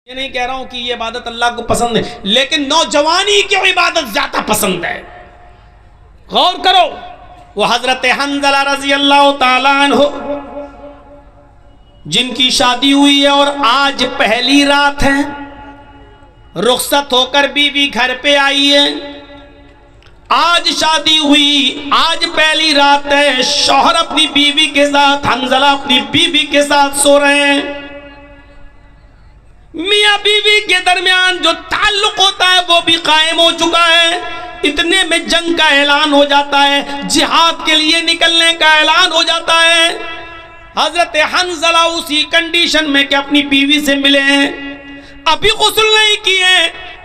یہ نہیں کہہ رہا ہوں کہ یہ عبادت اللہ کو پسند ہے، لیکن نوجوانی کی عبادت زیادہ پسند ہے. غور کرو، وہ حضرت حنظلہ رضی اللہ تعالیٰ عنہ جن کی شادی ہوئی ہے اور آج پہلی رات ہے، رخصت ہو کر بیوی گھر پہ آئی ہے، آج شادی ہوئی، آج پہلی رات ہے، شوہر اپنی بیوی کے ساتھ، حنظلہ اپنی بیوی کے ساتھ سو رہے ہیں. میاں بیوی کے درمیان جو تعلق ہوتا ہے وہ بھی قائم ہو چکا ہے. اتنے میں جنگ کا اعلان ہو جاتا ہے، جہاد کے لیے نکلنے کا اعلان ہو جاتا ہے. حضرت حنظلہ اسی کنڈیشن میں کہ اپنی بیوی سے ملے ہیں، ابھی غسل نہیں کیے،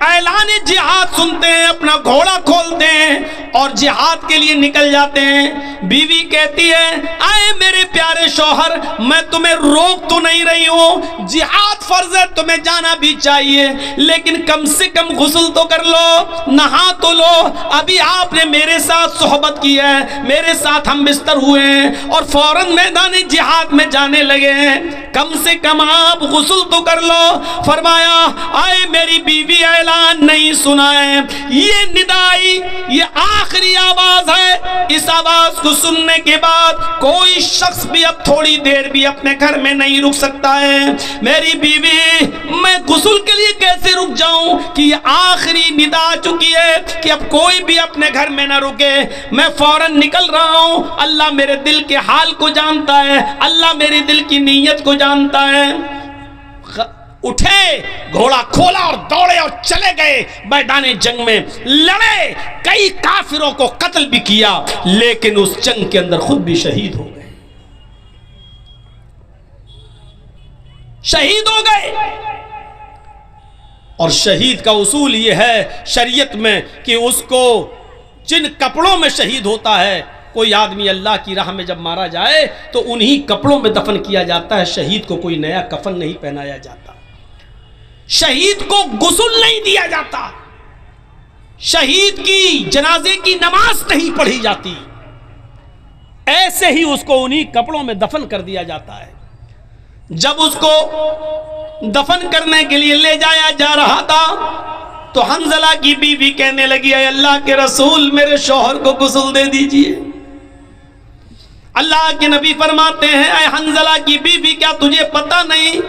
اعلان جہاد سنتے ہیں، اپنا گھوڑا کھولتے ہیں اور جہاد کے لیے نکل جاتے ہیں. بیوی کہتی ہے، آئے میرے پیارے شوہر، میں تمہیں روک تو نہیں رہی ہوں، جہاد فرض ہے، تمہیں جانا بھی چاہیے، لیکن کم سے کم غسل تو کر لو، نہا تو لو. ابھی آپ نے میرے ساتھ صحبت کی ہے، میرے ساتھ ہم بستر ہوئے ہیں اور فوراً میدان جہاد میں جانے لگے ہیں، کم سے کم آپ غسل تو کر لو. فرمایا، آئے میری بیوی، اعلان نہیں سنا ہے، یہ ندائی، یہ آخری آواز ہے. اس آواز کو سننے کے بعد کوئی شخص بھی اب تھوڑی دیر بھی اپنے گھر میں نہیں رک سکتا ہے. میری بیوی، میں غسل کے لیے کیسے رک جاؤں کہ یہ آخری ندا آ چکی ہے کہ اب کوئی بھی اپنے گھر میں نہ رکے. میں فوراً نکل رہا ہوں، اللہ میرے دل کے حال کو جانتا ہے، اللہ میرے دل کی نیت کو جانتا ہے. اٹھے، گھوڑا کھولا اور دوڑے اور چلے گئے میدان جنگ میں، لڑے، کئی کافروں کو قتل بھی کیا، لیکن اس جنگ کے اندر خود بھی شہید ہو گئے. شہید ہو گئے. اور شہید کا اصول یہ ہے شریعت میں کہ اس کو جن کپڑوں میں شہید ہوتا ہے، کوئی آدمی اللہ کی راہ میں جب مارا جائے تو انہی کپڑوں میں دفن کیا جاتا ہے، شہید کو کوئی نیا کفن نہیں پہنایا جاتا، شہید کو غسل نہیں دیا جاتا، شہید کی جنازے کی نماز نہیں پڑھی جاتی، ایسے ہی اس کو انہی کپڑوں میں دفن کر دیا جاتا ہے. جب اس کو دفن کرنے کے لیے لے جایا جا رہا تھا تو حنظلہ کی بیوی کہنے لگی، اے اللہ کے رسول، میرے شوہر کو غسل دے دیجئے. اللہ کے نبی فرماتے ہیں، اے حنظلہ کی بیوی، کیا تجھے پتہ نہیں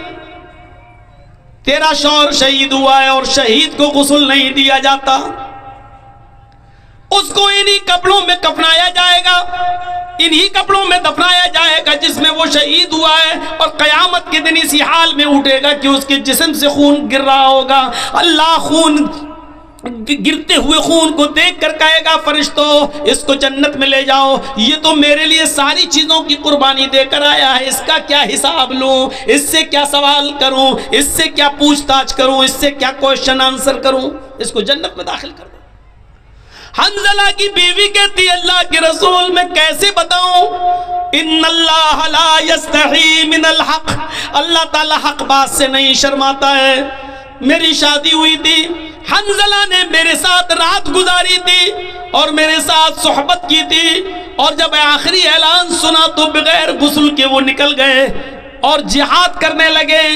تیرا شوہر شہید ہوا ہے اور شہید کو غسل نہیں دیا جاتا، اس کو انہی کپڑوں میں کفنایا جائے گا، انہی کپڑوں میں دفنایا جائے گا جس میں وہ شہید ہوا ہے، اور قیامت کے دن اسی حال میں اٹھے گا کہ اس کے جسم سے خون گر رہا ہوگا. اللہ گرتے ہوئے خون کو دیکھ کر کہے گا، فرشتوں، اس کو جنت میں لے جاؤ، یہ تو میرے لیے ساری چیزوں کی قربانی دے کر آیا ہے، اس کا کیا حساب لوں، اس سے کیا سوال کروں، اس سے کیا پوچھ تاچھ کروں، اس سے کیا کوشچن آنسر کروں، اس کو جنت میں داخل کر دو. حنظلہ کی بیوی کہتی، اللہ کے رسول، میں کیسے بتاؤں، ان اللہ لا یستحی من الحق، اللہ تعالی حق بات سے نہیں شرماتا ہے. میری شادی ہوئی تھی، حنظلہ نے میرے ساتھ رات گزاری تھی اور میرے ساتھ صحبت کی تھی، اور جب آخری اعلان سنا تو بغیر غسل کے وہ نکل گئے اور جہاد کرنے لگے.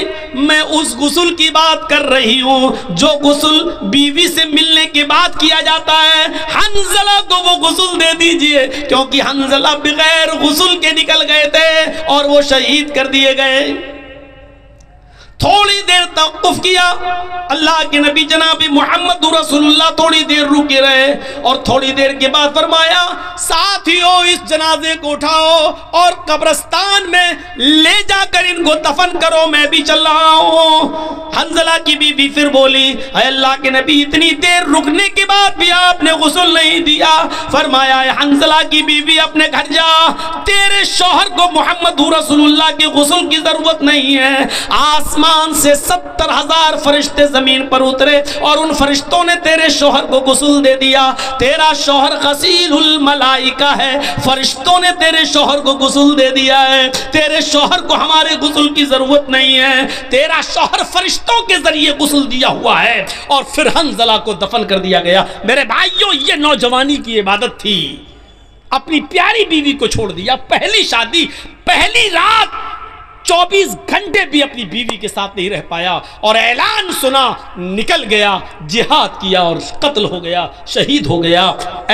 میں اس غسل کی بات کر رہی ہوں جو غسل بیوی سے ملنے کے بعد کیا جاتا ہے. حنظلہ کو وہ غسل دے دیجئے، کیونکہ حنظلہ بغیر غسل کے نکل گئے تھے اور وہ شہید کر دیے گئے. تھوڑی دیر توقف کیا، اللہ کے نبی جناب محمد رسول اللہ تھوڑی دیر رکے رہے اور تھوڑی دیر کے بعد فرمایا، ساتھیو، اس جنازے کو اٹھاؤ اور قبرستان میں لے جا کر ان کو دفن کرو، میں بھی چل رہا ہوں. حنظلہ کی بیوی پھر بولی، اے اللہ کے نبی، اتنی دیر رکنے کے بعد بھی آپ نے غسل نہیں دیا. فرمایا، اے حنظلہ کی بیوی، اپنے گھر جا، تیرے شوہر کو محمد رسول اللہ کے غسل کی ضرورت نہیں ہے. آسمان سے 70,000 فرشتے زمین پر اترے اور ان فرشتوں نے تیرے شوہر کو غسل دے دیا. تیرا شوہر غسیل الملائکہ ہے، فرشتوں نے تیرے شوہر کو غسل دے دیا ہے. تیرے شوہر کو ہمارے غسل کی ضرورت نہیں ہے، تیرا شوہر فرشتوں کے ذریعے غسل دیا ہوا ہے. اور پھر حنظلہ کو دفن کر دیا گیا. میرے بھائیوں، یہ نوجوانی کی عبادت تھی. اپنی پیاری بیوی کو چھوڑ دیا، پہلی شادی، پہلی رات، 24 گھنٹے بھی اپنی بیوی کے ساتھ نہیں رہ پایا، اور اعلان سنا، نکل گیا، جہاد کیا اور قتل ہو گیا، شہید ہو گیا۔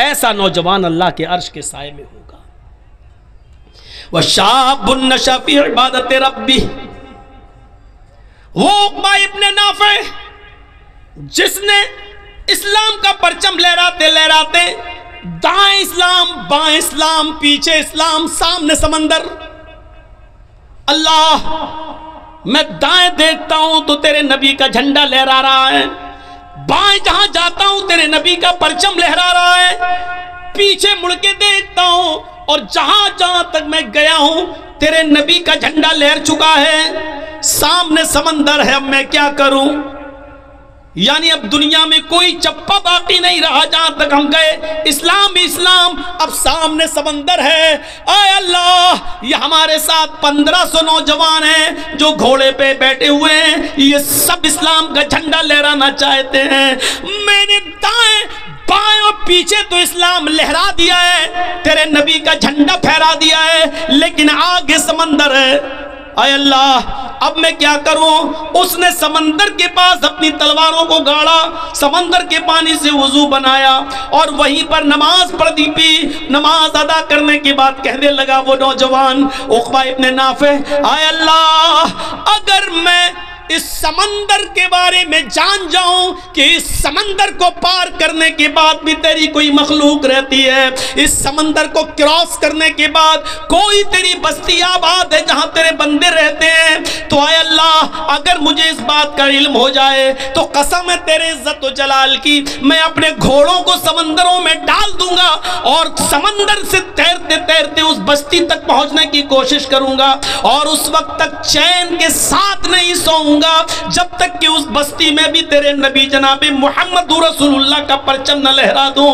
ایسا نوجوان اللہ کے عرش کے سائے میں ہوگا۔ وَشَابٌ نَشَأَ فِي عِبَادَةِ رَبِّهِ، وہ عقبہ ابن نافع جس نے اسلام کا پرچم لہراتے لہراتے، دائیں اسلام بائیں اسلام پیچھے اسلام سامنے سمندر، اللہ میں دائیں دیکھتا ہوں تو تیرے نبی کا جھنڈا لہرا رہا ہے، بائیں جہاں جاتا ہوں تیرے نبی کا پرچم لہرا رہا ہے، پیچھے مڑ کے دیکھتا ہوں اور جہاں جہاں تک میں گیا ہوں تیرے نبی کا جھنڈا لہر چکا ہے، سامنے سمندر ہے، اب میں کیا کروں؟ یعنی اب دنیا میں کوئی چپا باقی نہیں رہا جہاں تک ہم گئے، اسلام بھی اسلام، اب سامنے سمندر ہے۔ اے اللہ، یہ ہمارے ساتھ 1500 نوجوان ہیں جو گھوڑے پہ بیٹھے ہوئے ہیں، یہ سب اسلام کا جھنڈا لہرانا چاہتے ہیں، میں نے دائیں بائیں اور پیچھے تو اسلام لہرا دیا ہے، تیرے نبی کا جھنڈا پھہرا دیا ہے، لیکن آگے سمندر ہے۔ اے اللہ، اب میں کیا کروں؟ اس نے سمندر کے پاس اپنی تلواروں کو گاڑا، سمندر کے پانی سے وضو بنایا اور وہیں پر نماز پڑھ دی پی۔ نماز ادا کرنے کے بعد کہنے لگا وہ نوجوان عقبہ ابن نافع، اے اللہ، اگر میں اس سمندر کے بارے میں جان جاؤں کہ اس سمندر کو پار کرنے کے بعد بھی تیری کوئی مخلوق رہتی ہے، اس سمندر کو کراس کرنے کے بعد کوئی تیری بستی آباد ہے جہاں تیرے بندے رہتے ہیں، تو اے اللہ اگر مجھے اس بات کا علم ہو جائے تو قسم ہے تیرے عزت و جلال کی، میں اپنے گھوڑوں کو سمندروں میں ڈال دوں گا اور سمندر سے تیرتے تیرتے اس بستی تک پہنچنے کی کوشش کروں گا، اور اس وقت تک چین کے ساتھ نہیں سوؤں گا جب تک کہ اس بستی میں بھی تیرے نبی جناب محمد رسول اللہ کا پرچم نہ لہرا دوں۔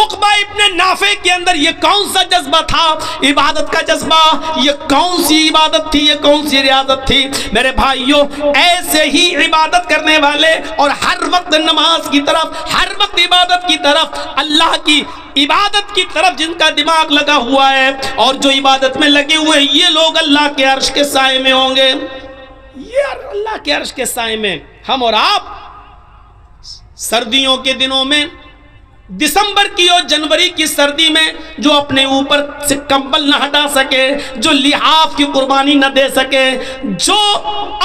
عقبہ ابن نافع کے اندر یہ کون سا جذبہ تھا؟ عبادت کا جذبہ۔ یہ کون سی عبادت تھی؟ یہ کون سی ریاضت تھی؟ میرے بھائیوں، ایسے ہی عبادت کرنے والے اور ہر وقت نماز کی طرف، ہر وقت عبادت کی طرف، اللہ کی عبادت کی طرف جن کا دماغ لگا ہوا ہے اور جو عبادت میں لگے ہوئے، یہ لوگ اللہ کے عرش کے سائے میں ہوں گے۔ یہ اللہ کے عرش کے سائے میں ہم اور آپ سردیوں کے دنوں میں، دسمبر کی اور جنوری کی سردی میں جو اپنے اوپر سے کمبل نہ ہٹا سکے، جو لحاف کی قربانی نہ دے سکے، جو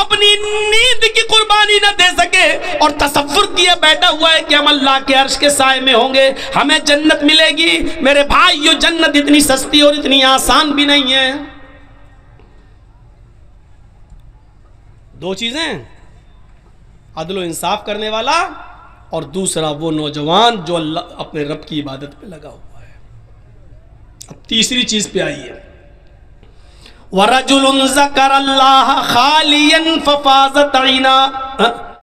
اپنی نیند کی قربانی نہ دے سکے اور تصور کیا بیٹھا ہوا ہے کہ ہم اللہ کے عرش کے سائے میں ہوں گے، ہمیں جنت ملے گی، میرے بھائیو جنت اتنی سستی اور اتنی آسان بھی نہیں ہے۔ دو چیزیں، عدل و انصاف کرنے والا اور دوسرا وہ نوجوان جو اللہ اپنے رب کی عبادت پہ لگا ہوا ہے۔ اب تیسری چیز پہ آئیے، وَرَجُلٌ ذَكَرَ اللَّهَ خَالِيًا فَفَاضَتْ عَيْنَاهُ،